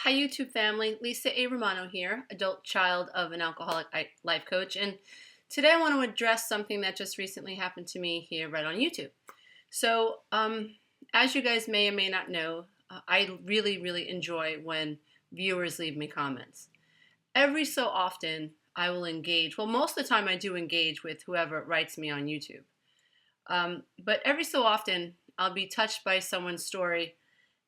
Hi YouTube family, Lisa A. Romano here, adult child of an alcoholic life coach, and today I want to address something that just recently happened to me here right on YouTube. So, as you guys may or may not know, I really enjoy when viewers leave me comments. Every so often, I will engage, well, most of the time I do engage with whoever writes me on YouTube. But every so often, I'll be touched by someone's story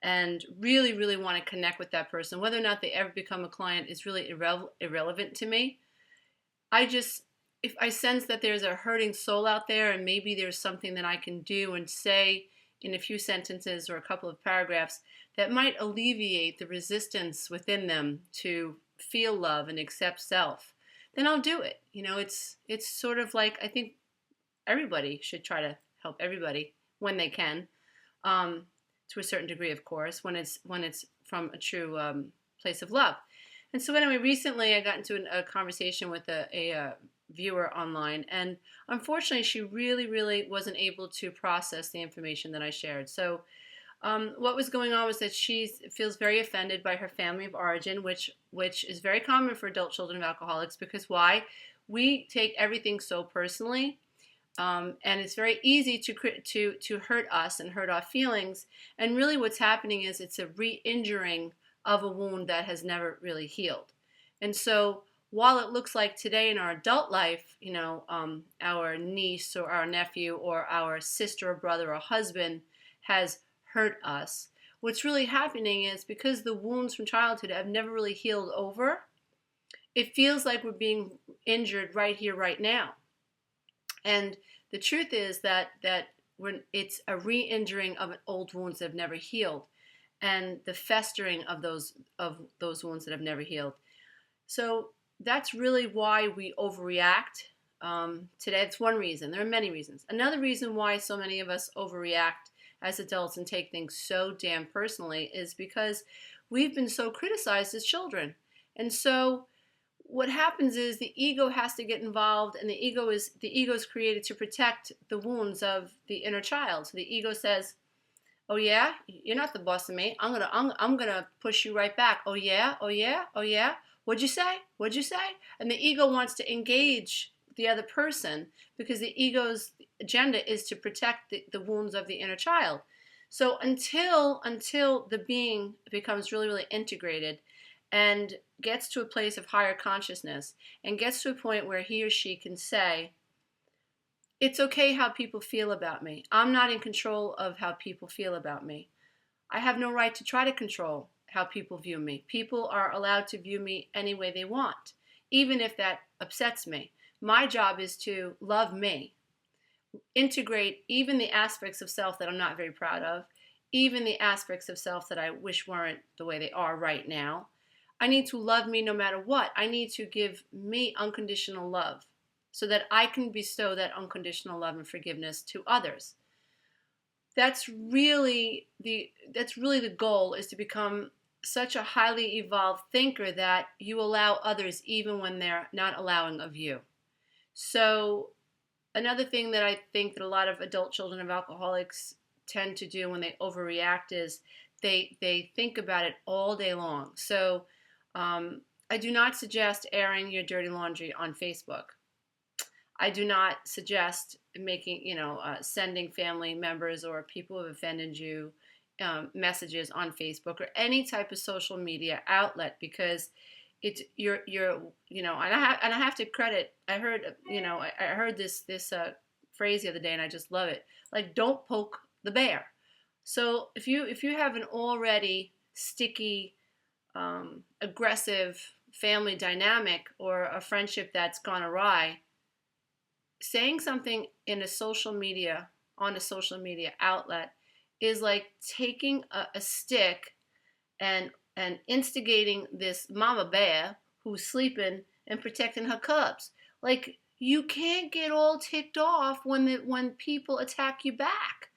and really want to connect with that person. Whether or not they ever become a client is really irrelevant to me. If I sense that there's a hurting soul out there and maybe there's something that I can do and say in a few sentences or a couple of paragraphs that might alleviate the resistance within them to feel love and accept self, then I'll do it. It's sort of like, I think everybody should try to help everybody when they can. To a certain degree, of course, when it's from a true place of love. And so anyway, recently I got into a conversation with a viewer online, and unfortunately she really wasn't able to process the information that I shared. So what was going on was that she feels very offended by her family of origin, which is very common for adult children of alcoholics, because why? We take everything so personally. And it's very easy to hurt us and hurt our feelings. And really what's happening is it's a re-injuring of a wound that has never really healed. And so while it looks like today in our adult life, our niece or our nephew or our sister or brother or husband has hurt us, what's really happening is because the wounds from childhood have never really healed over, it feels like we're being injured right here, right now. And the truth is that when it's a re-injuring of old wounds that have never healed, and the festering of those wounds that have never healed. So that's really why we overreact today. It's one reason. There are many reasons. Another reason why so many of us overreact as adults and take things so damn personally is because we've been so criticized as children. And so what happens is the ego has to get involved, and the ego is created to protect the wounds of the inner child. So the ego says, "Oh yeah, you're not the boss of me. I'm gonna push you right back. Oh yeah, oh yeah, oh yeah. What'd you say? What'd you say?" And the ego wants to engage the other person because the ego's agenda is to protect the wounds of the inner child. So until the being becomes really integrated and gets to a place of higher consciousness and gets to a point where he or she can say, it's okay how people feel about me. I'm not in control of how people feel about me. I have no right to try to control how people view me. People are allowed to view me any way they want, even if that upsets me. My job is to love me, integrate even the aspects of self that I'm not very proud of, even the aspects of self that I wish weren't the way they are right now. I need to love me no matter what. I need to give me unconditional love so that I can bestow that unconditional love and forgiveness to others. That's really the goal, is to become such a highly evolved thinker that you allow others even when they're not allowing of you. So another thing that I think that a lot of adult children of alcoholics tend to do when they overreact is they think about it all day long. So I do not suggest airing your dirty laundry on Facebook. I do not suggest sending family members or people who have offended you messages on Facebook or any type of social media outlet, because and I have to credit. I heard this phrase the other day, and I just love it. Like, don't poke the bear. So if you have an already sticky, aggressive family dynamic or a friendship that's gone awry, saying something on a social media outlet is like taking a stick and instigating this mama bear who's sleeping and protecting her cubs. Like, you can't get all ticked off when people attack you back.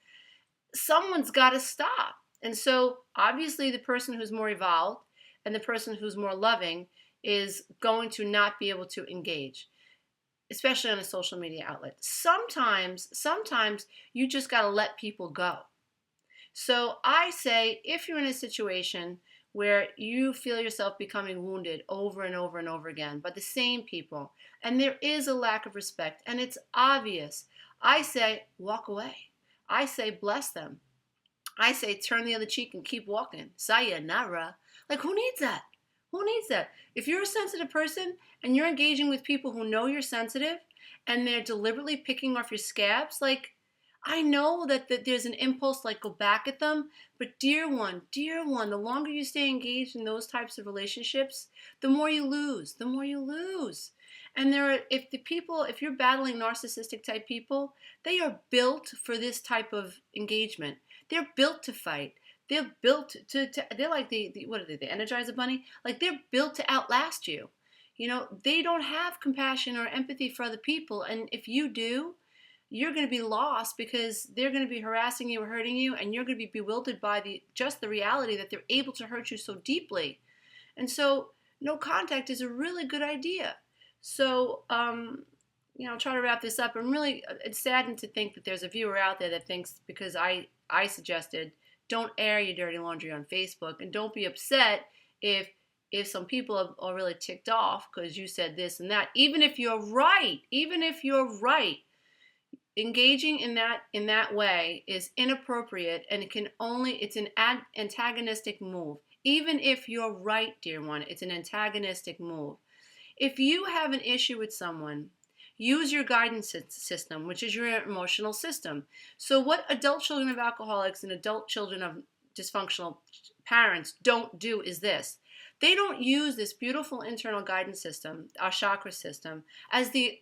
Someone's got to stop. And so obviously the person who's more evolved and the person who's more loving is going to not be able to engage, especially on a social media outlet. Sometimes you just got to let people go. So I say, if you're in a situation where you feel yourself becoming wounded over and over and over again by the same people, and there is a lack of respect, and it's obvious, I say walk away. I say bless them. I say turn the other cheek and keep walking. Sayonara. Like, who needs that? Who needs that? If you're a sensitive person and you're engaging with people who know you're sensitive and they're deliberately picking off your scabs, like, I know that there's an impulse like go back at them, but dear one, the longer you stay engaged in those types of relationships, the more you lose, the more you lose. And if you're battling narcissistic type people, they are built for this type of engagement. They're built to fight. They're built they're like what are they, the Energizer Bunny? Like, they're built to outlast you. You know, they don't have compassion or empathy for other people. And if you do, you're going to be lost because they're going to be harassing you or hurting you, and you're going to be bewildered by just the reality that they're able to hurt you so deeply. And so no contact is a really good idea. So, try to wrap this up. I'm really, it's saddened to think that there's a viewer out there that thinks because I suggested don't air your dirty laundry on Facebook, and don't be upset if some people are really ticked off because you said this and that. Even if you're right, engaging in that way is inappropriate, and it's an antagonistic move. Even if you're right, dear one, it's an antagonistic move. If you have an issue with someone, use your guidance system, which is your emotional system. So what adult children of alcoholics and adult children of dysfunctional parents don't do is this. They don't use this beautiful internal guidance system, our chakra system, as the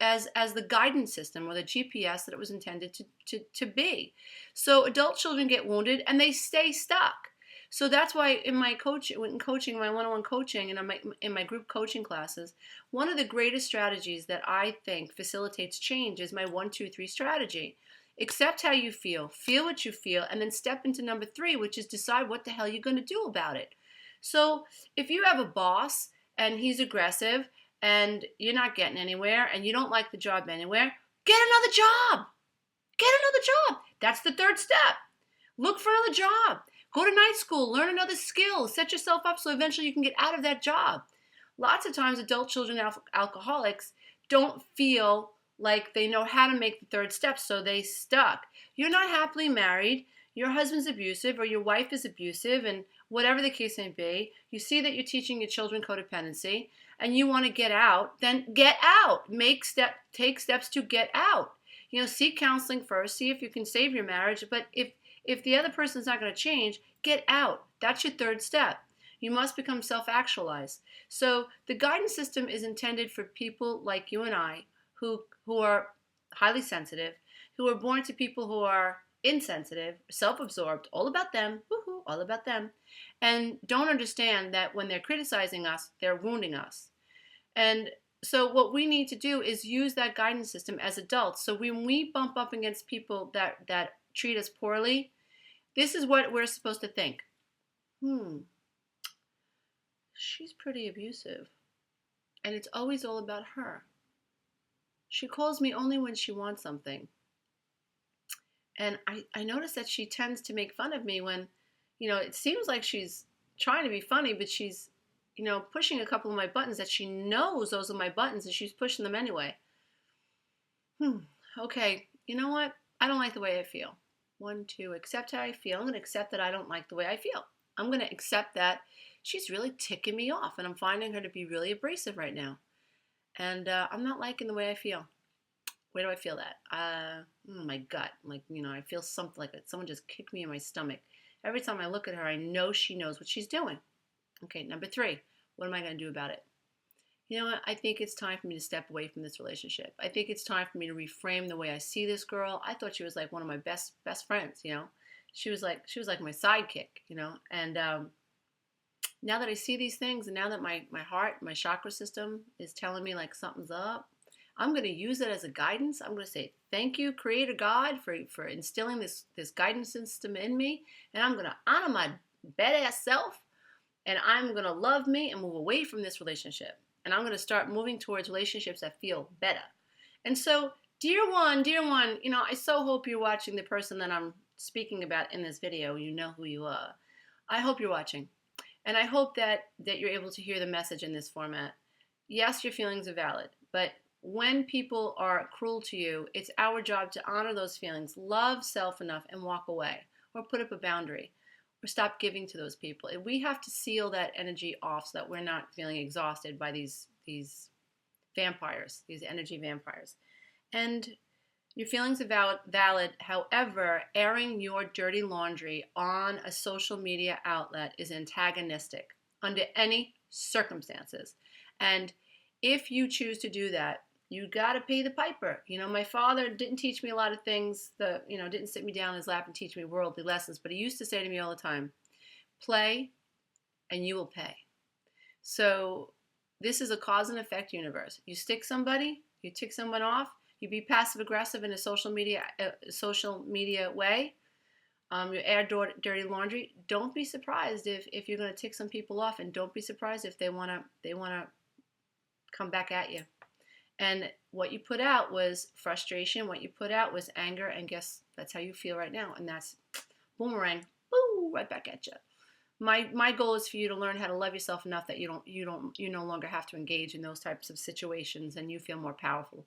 guidance system or the GPS that it was intended to be. So adult children get wounded and they stay stuck. So that's why in my coaching, my one-on-one coaching, and in my group coaching classes, one of the greatest strategies that I think facilitates change is my 1, 2, 3 strategy. Accept how you feel what you feel, and then step into number 3, which is decide what the hell you're going to do about it. So if you have a boss and he's aggressive and you're not getting anywhere and you don't like the job anywhere, get another job. Get another job. That's the 3rd step. Look for another job. Go to night school, learn another skill, set yourself up so eventually you can get out of that job. Lots of times adult children alcoholics don't feel like they know how to make the 3rd step, so they stuck. You're not happily married, your husband's abusive or your wife is abusive, and whatever the case may be, you see that you're teaching your children codependency and you want to get out, then get out. Take steps to get out. Seek counseling first, see if you can save your marriage, but if the other person's not going to change, get out. That's your 3rd step. You must become self-actualized. So the guidance system is intended for people like you and I who are highly sensitive, who are born to people who are insensitive, self-absorbed, all about them, woohoo, all about them, and don't understand that when they're criticizing us, they're wounding us. And so what we need to do is use that guidance system as adults. So when we bump up against people that treat us poorly, this is what we're supposed to think. She's pretty abusive, and it's always all about her. She calls me only when she wants something. And I notice that she tends to make fun of me when, it seems like she's trying to be funny, but she's, pushing a couple of my buttons that she knows those are my buttons, and she's pushing them anyway. Okay, you know what? I don't like the way I feel. 1, 2, accept how I feel. I'm going to accept that I don't like the way I feel. I'm going to accept that she's really ticking me off, and I'm finding her to be really abrasive right now. And I'm not liking the way I feel. Where do I feel that? My gut. I feel something like someone just kicked me in my stomach. Every time I look at her, I know she knows what she's doing. Okay, number 3, what am I going to do about it? You know what? I think it's time for me to step away from this relationship. I think it's time for me to reframe the way I see this girl. I thought she was like one of my best friends, She was like my sidekick, And now that I see these things, and now that my heart, my chakra system is telling me like something's up, I'm going to use it as a guidance. I'm going to say, thank you, Creator God, for instilling this guidance system in me. And I'm going to honor my badass self. And I'm going to love me and move away from this relationship. And I'm going to start moving towards relationships that feel better. And so, dear one, I so hope you're watching the person that I'm speaking about in this video. You know who you are. I hope you're watching. And I hope that you're able to hear the message in this format. Yes, your feelings are valid, but when people are cruel to you, it's our job to honor those feelings, love self enough, and walk away, or put up a boundary, or stop giving to those people. And we have to seal that energy off so that we're not feeling exhausted by these vampires, these energy vampires. And your feelings are valid. However, airing your dirty laundry on a social media outlet is antagonistic under any circumstances. And if you choose to do that, you got to pay the piper. My father didn't teach me a lot of things, didn't sit me down in his lap and teach me worldly lessons, but he used to say to me all the time, play and you will pay. So this is a cause and effect universe. You stick somebody, you tick someone off, you be passive aggressive in a social media way. You air dirty laundry. Don't be surprised if you're going to tick some people off, and don't be surprised if they want to come back at you. And what you put out was frustration. What you put out was anger, and guess that's how you feel right now. And that's boomerang, boo, right back at you. My goal is for you to learn how to love yourself enough that you no longer have to engage in those types of situations, and you feel more powerful,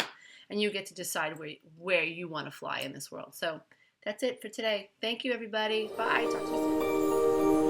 and you get to decide where you want to fly in this world. So that's it for today. Thank you, everybody. Bye. Talk to you soon.